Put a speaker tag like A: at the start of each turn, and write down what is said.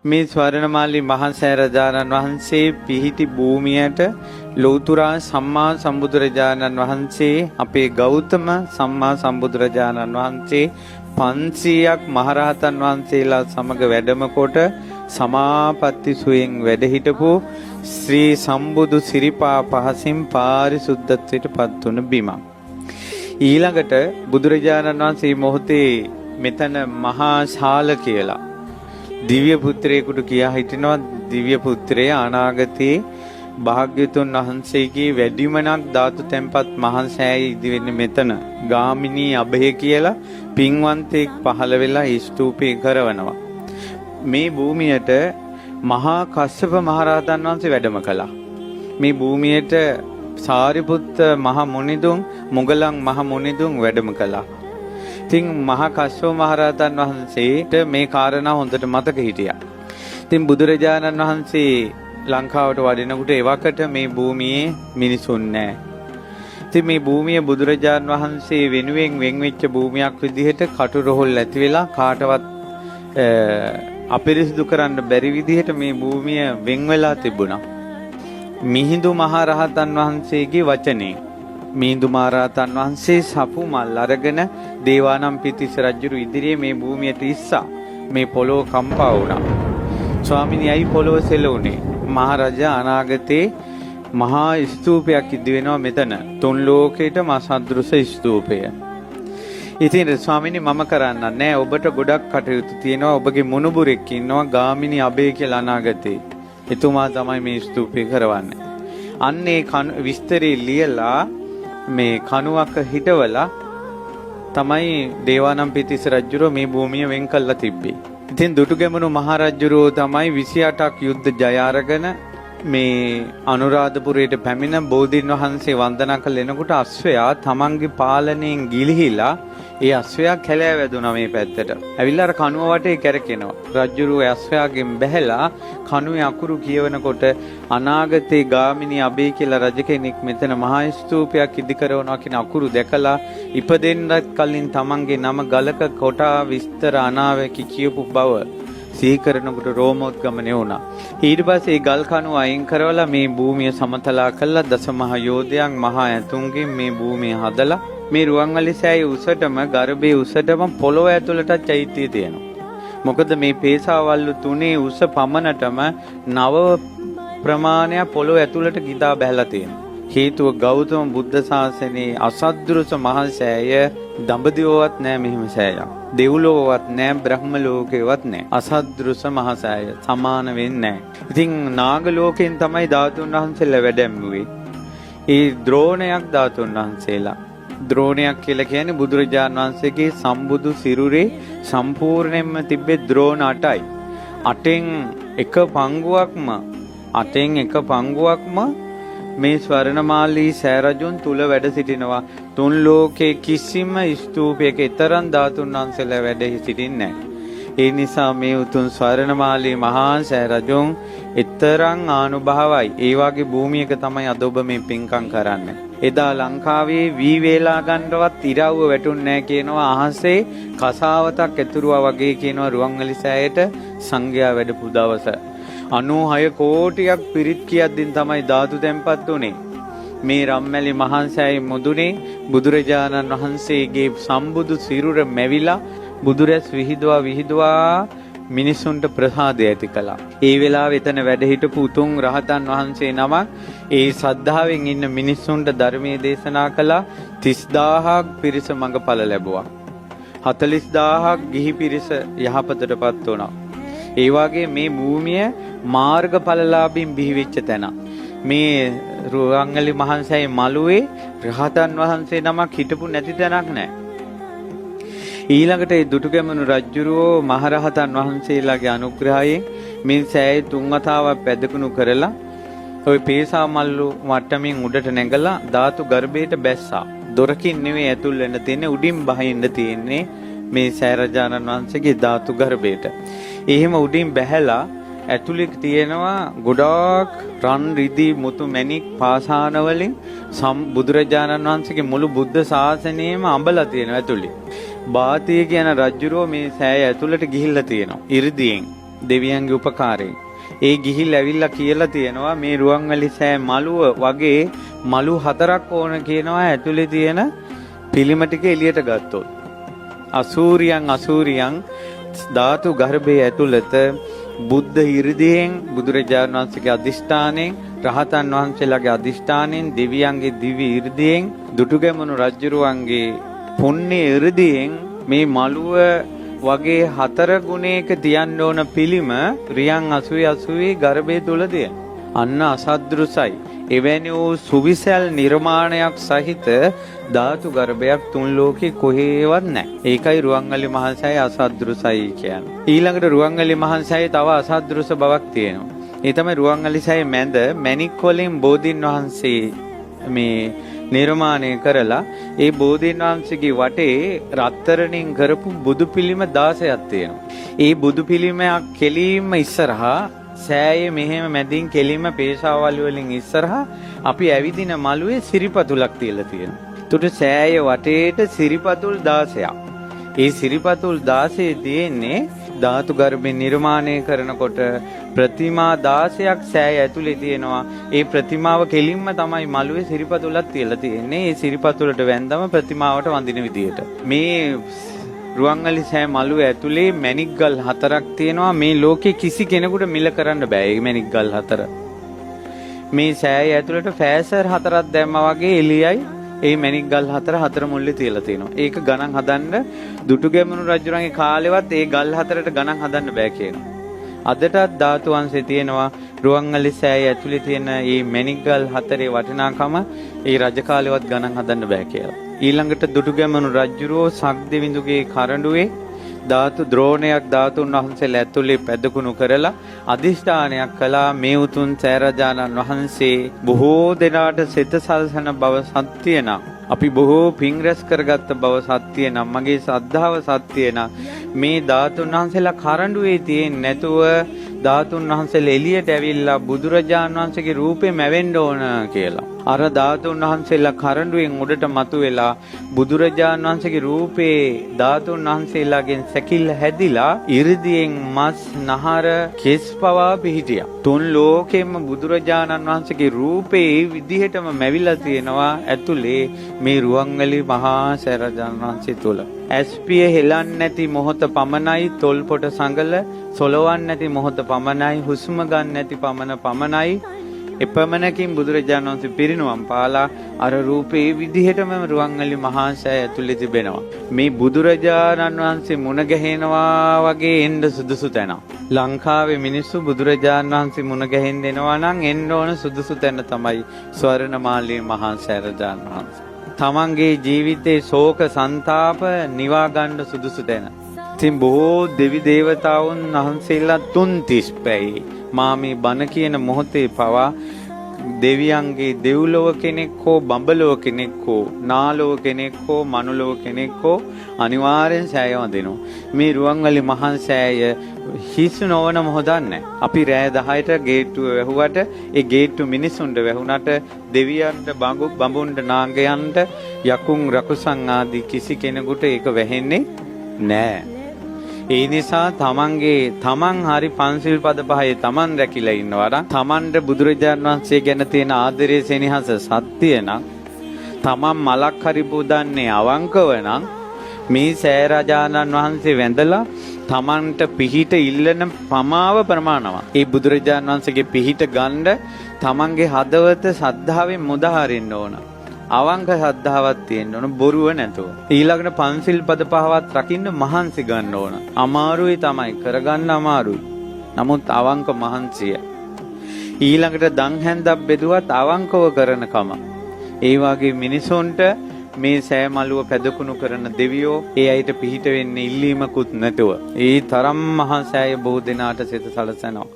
A: මේ ස්වර්ණමාලී මහා සෑරජානන් වහන්සේ පිහිටි භූමියට ලෞතුරා සම්මා සම්බුදුරජාණන් වහන්සේ අපේ ගෞතම සම්මා සම්බුදුරජාණන් වහන්සේ 500ක් මහරහතන් වහන්සේලා සමග වැඩම කොට සමාපatti සුවයෙන් වැඩ හිටපු ශ්‍රී සම්බුදු සිරිපා පහසින් පාරිසුද්ධත්වයට පත් වුණ බිමක්. ඊළඟට බුදුරජාණන් වහන්සේ මොහොතේ මෙතන මහා ශාල කියලා දිව්‍ය පුත්‍රයෙකුට කියා හිටිනවා. දිව්‍ය පුත්‍රය අනාගතයේ භාග්‍යතුන් වහන්සේගේ වැඩිමනක් ධාතු තැන්පත් මහා සෑය ඉදි වෙන්නේ මෙතන. ගාමිණී අභය කියලා පින්වන්තෙක් පහළ වෙලා ස්තූපේ කරවනවා. මේ භූමියට මහා කස්සප මහරහතන් වහන්සේ වැඩම කළා. මේ භූමියට සාරිපුත්ත මහ මුනිදුන් මුගලන් මහ මුනිදුන් වැඩම කළා. ඉතින් මහා කස්සප මහරහතන් වහන්සේට මේ කාරණා හොඳට මතක හිටියා. ඉතින් බුදුරජාණන් වහන්සේ ලංකාවට වඩිනකොට එවකට මේ භූමියේ මිනිසුන් නැහැ. ඉතින් මේ භූමිය බුදුරජාණන් වහන්සේ වෙනුවෙන් වෙන් වෙච්ච භූමියක් විදිහට කටුරොහොල් ඇති වෙලා කාටවත් අපිරිසිදු කරන්න බැරි විදිහට මේ භූමිය වෙන් වෙලා තිබුණා. මිහිඳු මහරහතන් වහන්සේගේ වචනේ මිහිඳු මහරහතන් වහන්සේ සපු මල් අරගෙන දේවානම්පියතිස්ස රජුරු ඉදිරියේ මේ භූමියට ඉස්සා මේ පොළොව කම්පා වුණා. ස්වාමිනී අයි පොළොව සෙලුනේ. මහරජා අනාගතේ මහා ස්තූපයක් ඉදි වෙනවා මෙතන. තුන් ලෝකේටම අසදෘස ස්තූපය. ඉතින් ස්වාමිනී මම කරන්න නෑ. ඔබට ගොඩක් කටයුතු තියෙනවා. ඔබගේ මුණුබුරෙක් ඉන්නවා ගාමිණී අබේ කියලා අනාගතේ. එතුමා තමයි මේ ස්තූපය කරවන්නේ. අන්නේ විස්තරේ ලියලා මේ කණුවක හිටවලා තමයි දේවානම්පියතිස්ස රජුරෝ මේ භූමිය වෙන් කළා තිබ්බේ. ඉතින් දුටුගැමුණු මහරජුරෝ තමයි 28ක් යුද්ධ ජය අරගෙන මේ අනුරාධපුරයට පැමිණ බෝධීන් වහන්සේ වන්දනා කළ එනකොට අශ්වයා තමන්ගේ පාලනයෙන් ගිලිහිලා ඒ අශ්වයා කැලෑ වැදුනා මේ පැත්තට. ඇවිල්ලා අර කණුව වටේ කැරකෙනවා. රජුරෝ අශ්වයාගෙන් බැහැලා කණුවේ අකුරු කියවනකොට අනාගතේ ගාමිණී අබේ කියලා රජ කෙනෙක් මෙතන මහා ස්තූපයක් ඉදි කරනවා කියන අකුරු දැකලා ඉපදෙන්නත් කලින් තමන්ගේ නම ගලක කොටා විස්තර අනාවැකි කියපු බව සිහි කරනකොට රෝමෝද්ගමනය වුණා. ඊට පස්සේ ගල් කණුව අයින් කරවලා මේ භූමිය සමතලා කළා. දසමහා යෝධයන් මහා ඇතුන්ගෙන් මේ භූමිය හදලා මේ රුවන්වැලි සෑයේ උසටම ගර්භයේ උසටම පොළොව ඇතුළට චෛත්‍යය තියෙනවා. මොකද මේ පේසාවල්ලු තුනේ උස පමණටම 9 ප්‍රමාණයක් පොළොව ඇතුළට ගිදා බැහැලා තියෙනවා. හේතුව ගෞතම බුද්ධ ශාසනයේ අසද්දෘස මහා සෑය දඹදිවවත් නෑ මෙහිම සෑයක්. දෙව්ලොවවත් නෑ බ්‍රහ්ම ලෝකේවත් නෑ. අසද්දෘස මහා සෑය සමාන වෙන්නේ නෑ. ඉතින් නාග ලෝකෙන් තමයි ධාතුන් වහන්සේලා වැඩැම්මුවේ. ඒ ද්‍රෝණයක් ධාතුන් වහන්සේලා. ද්‍රෝණයක් කියලා කියන්නේ බුදුරජාණන් වහන්සේගේ සම්බුදු සිරුරේ සම්පූර්ණයෙන්ම තිබ්බේ ද්‍රෝණ 8යි. 8න් එක පංගුවක්ම මේ ස්වර්ණමාලී සෑරජුන් තුල වැඩ සිටිනවා. තුන් ලෝකේ කිසිම ස්තූපයක තරම් ධාතුන් වහන්සේලා වැඩ සිටින්නේ නැහැ. ඒ නිසා මේ උතුම් ස්වර්ණමාලී මහා සෑරජුන් තරම් ආනුභාවයි. ඒ වගේ භූමියක තමයි අද ඔබ මේ පින්කම් කරන්නේ. එදා ලංකාවේ වී වේලා ගන්නවත් ඉරව්ව වැටුන්නේ නැහැ කියනවා. අහසේ කසාවතක් ඇතුරුවා වගේ කියනවා රුවන්වැලි සෑයට සංඝයා වැඩපු දවස. 96 කෝටියක් පිරිත් කියද්දින් තමයි ධාතු තැන්පත් උනේ. මේ රම්මැලි මහා සෑයේ මුදුනේ බුදුරජාණන් වහන්සේගේ සම්බුදු සිරුර මැවිලා බුදුරැස් විහිදුවා මිනිසුන්ට ප්‍රසාදය ඇති කළා. ඒ වෙලාවේ එතන වැඩ හිටපු උතුම් රහතන් වහන්සේ නමක් ඒ සද්ධාවෙන් ඉන්න මිනිසුන්ට ධර්මයේ දේශනා කළා. 30000ක් පිරිස මඟඵල ලැබුවා. 40000ක් ගිහි පිරිස යහපතටපත් වුණා. ඒ වගේ මේ භූමිය මාර්ගඵලලාභීන් බිහිවෙච්ච තැන. මේ රුවන්වැලි මහා සෑයේ මළුවේ රහතන් වහන්සේ නමක් හිටපු නැති තැනක් නැහැ. ඊළඟට ඒ දුටුගැමුණු රජුරෝ මහරහතන් වහන්සේලාගේ අනුග්‍රහයෙන් මේ සෑයේ 3 වතාවක් පැදකුණු කරලා ওই පේසා මල්ලු මට්ටමින් උඩට නැගලා ධාතු ගර්භයට බැස්සා. දොරකින් නෙවෙයි ඇතුල් වෙන්න තියෙන්නේ, උඩින් බහින්න තියෙන්නේ මේ සෑරජානන් වහන්සේගේ ධාතු ගර්භයට. එහෙම උඩින් බැහැලා ඇතුලේ තියෙනවා ගොඩාක් රන් රිදී මුතු මැණික් පාසාන වලින් බුදුරජාණන් වහන්සේගේ මුළු බුද්ධ ශාසනයම අඹලා තියෙනවා ඇතුලේ. බාතිය කියන රජුරෝ මේ සෑය ඇතුළට ගිහිල්ලා තියෙනවා ඉරිදියෙන්. දෙවියන්ගේ උපකාරයෙන්. ඒ ගිහිල්ලා ඇවිල්ලා කියලා තියෙනවා මේ රුවන්වැලි සෑ මළුව වගේ මළු 4ක් ඕන කියනවා ඇතුලේ තියෙන පිළිම ටික එළියට ගත්තොත්. අසූරියන් ධාතු ගර්භයේ ඇතුළත බුද්ධ 이르දියෙන් බුදුරජාණන් වහන්සේගේ අදිෂ්ඨානයෙන් රහතන් වහන්සේලාගේ අදිෂ්ඨානයෙන් දෙවියන්ගේ දිව්‍ය 이르දියෙන් දුටුගැමුණු රජුරුවන්ගේ පුණ්‍ය 이르දියෙන් මේ මළුව වගේ 4 ගුණයක තියන්න ඕන පිළිම රියන් 80 ගර්භය තුල තියෙන. අන්න අසද්දෘසයි. එවැනි වූ සුවිසල් නිර්මාණයක් සහිත ධාතු ගර්භයක් තුන් ලෝකේ කොහෙවත් නැහැ. ඒකයි රුවන්වැලි මහසෑය අසද්දෘසයි කියන්නේ. ඊළඟට රුවන්වැලි මහසෑයේ තව අසද්දෘස බවක් තියෙනවා. ඒ තමයි රුවන්වැලි සෑයේ මැද මැණික් වලින් බෝධීන් වහන්සේ මේ නිර්මාණය කරලා ඒ බෝධීන් වහන්සේගේ වටේ රත්තරණින් කරපු බුදු පිළිම 16ක් තියෙනවා. ඒ බුදු පිළිමයක් කෙලින්ම ඉස්සරහා සෑයේ මෙහෙම මැදින් කෙලින්ම පේශාවල් වලින් ඉස්සරහා අපි ඇවිදින මළුවේ සිරිපතුලක් තියලා තියෙනවා. ඒකට සෑයේ වටේට සිරිපතුල් 16ක්. ඒ සිරිපතුල් 16 තියෙන්නේ ධාතු ගර්භේ නිර්මාණය කරනකොට ප්‍රතිමා 16ක් සෑය ඇතුලේ තියෙනවා. ඒ ප්‍රතිමාව කෙලින්ම තමයි මළුවේ සිරිපතුලක් තියලා තියෙන්නේ. ඒ සිරිපතුලට වැන්දම ප්‍රතිමාවට වඳින විදියට. මේ රුවන්වැලි සෑ මළුවේ ඇතුලේ මැණික් ගල් 4ක් තියෙනවා. මේ ලෝකේ කිසි කෙනෙකුට මිල කරන්න බෑ මේ මැණික් ගල් 4. මේ සෑය ඇතුලට ෆෑසර් 4ක් දැම්මා වගේ එළියයි ඒ මැණික් ගල් 4 මුල්ලේ තියලා තියෙනවා. ඒක ගණන් හදන්න දුටුගැමුණු රජුරන්ගේ කාලෙවත් ඒ ගල් 4ට ගණන් හදන්න බෑ කියනවා. අදටත් ධාතු වංශේ තියෙනවා රුවන්වැලි සෑය ඇතුලේ තියෙන මේ මැණික් ගල් 4 වටිනාකම ඒ රජ කාලෙවත් ගණන් හදන්න බෑ කියලා. ඊළඟට දුටුගැමුණු රජුරෝ සක්දෙවිඳුගේ කරඬුවේ ධාතු ද්‍රෝණයක් ධාතුන් වහන්සේලා ඇතුලේ පැදකුණු කරලා අදිෂ්ඨානයක් කළා මේ උතුම් සෑරජානන් වහන්සේ බොහෝ දෙනාට සිත සල්සන බව සත්‍ය නම් අපි බොහෝ පිං රැස් කරගත්ත බව සත්‍ය නම් මගේ ශ්‍රද්ධාව සත්‍ය නම් මේ ධාතුන් වහන්සේලා කරඬුවේ තියෙන්නේ නැතුව ධාතුන් වහන්සේලා එළියට ඇවිල්ලා බුදුරජාණන් වහන්සේගේ රූපේ මැවෙන්න ඕන කියලා. අර ධාතුන් වහන්සේලා කරඬුවෙන් උඩට මතුවෙලා බුදුරජාණන් වහන්සේගේ රූපේ ධාතුන් වහන්සේලාගෙන් සැකිල්ල හැදිලා 이르දියෙන් මස් නහර කෙස් පවා පිහිටියා. තුන් ලෝකෙම බුදුරජාණන් වහන්සේගේ රූපේ ඒ විදිහටම මැවිලා තියෙනවා ඇතුලේ මේ රුවන්වැලි මහා සෑරජාණන් වහන්සේ තුල. ඇස්පිය හෙලන්නේ නැති මොහොත පමණයි තොල් පොට සංගල සොලවන්නේ නැති මොහොත පමණයි හුස්ම ගන්න නැති පමණයි එපමණකින් බුදුරජාණන් වහන්සේ පිරිනුවම් පාලා අර රූපේ විදිහටම රුවන්වැලි මහා සෑය ඇතුලේ තිබෙනවා. මේ බුදුරජාණන් වහන්සේ මුණ ගැහෙනවා වගේ එන්න සුදුසු තැන. ලංකාවේ මිනිස්සු බුදුරජාණන් වහන්සේ මුණ ගැහෙන්න එනවා නම් එන්න ඕන සුදුසු තැන තමයි ස්වර්ණමාලී මහා සෑරජාණන් වහන්සේ. තමන්ගේ ජීවිතේ ශෝක සංතාප නිවා ගන්න සුදුසු තැන. ඉතින් බොහෝ දෙවි දේවතාවුන් වහන්සේලා 330 පැයි මා මේ බණ කියන මොහොතේ පවා දෙවියන්ගේ දෙව්ලොව කෙනෙක් හෝ බඹලොව කෙනෙක් හෝ නාලොව කෙනෙක් හෝ මනුලොව කෙනෙක් හෝ අනිවාර්යෙන් සෑය වදිනවා. මේ රුවන්වැලි මහා සෑය හිස් නොවන මොහොතක් නැහැ. අපි රෑ 10ට ගේට්ටුව වැහුවට ඒ ගේට්ටු මිනිසුන්ට වැහුණට දෙවියන්ට බඹුන්ට නාගයන්ට යකුන් රකුසන් ආදී කිසි කෙනෙකුට ඒක වැහෙන්නේ නැහැ. ඒ නිසා තමන් හරි පන්සිල් පද පහේ තමන් රැකිලා ඉන්නවා නම් තමන්ට බුදුරජාණන් වහන්සේ ගැන තියෙන ආදරයේ සෙනෙහස සත්‍ය නම් තමන් මලක් හරි පුදන්නේ අවංකව නම් මේ සෑරජානන් වහන්සේ වැඳලා තමන්ට පිහිට ඉල්ලන පමාව ප්‍රමාණවත්. ඒ බුදුරජාණන් වහන්සේගේ පිහිට ගන්න තමන්ගේ හදවත සද්ධාවෙන් මුදහරින්න ඕන. අවංක ශ්‍රද්ධාවක් තියෙන්න ඕන බොරුව නැතුව. ඊළඟට පන්සිල් පද පහවත් රකින්න මහන්සි ගන්න ඕන. අමාරුයි තමයි කරගන්න අමාරුයි. නමුත් අවංක මහන්සිය. ඊළඟට දන් හැන්දක් බෙදුවත් අවංකව කරනකම. ඒ වගේ මිනිසොන්ට මේ සෑ මළුව පැදකුණු කරන දෙවියෝ ඒ අයට පිහිට වෙන්න ඉල්ලීමකුත් නැතුව. ඒ තරම් මහා සෑය බොහෝ දෙනාට සිත සලසනවා.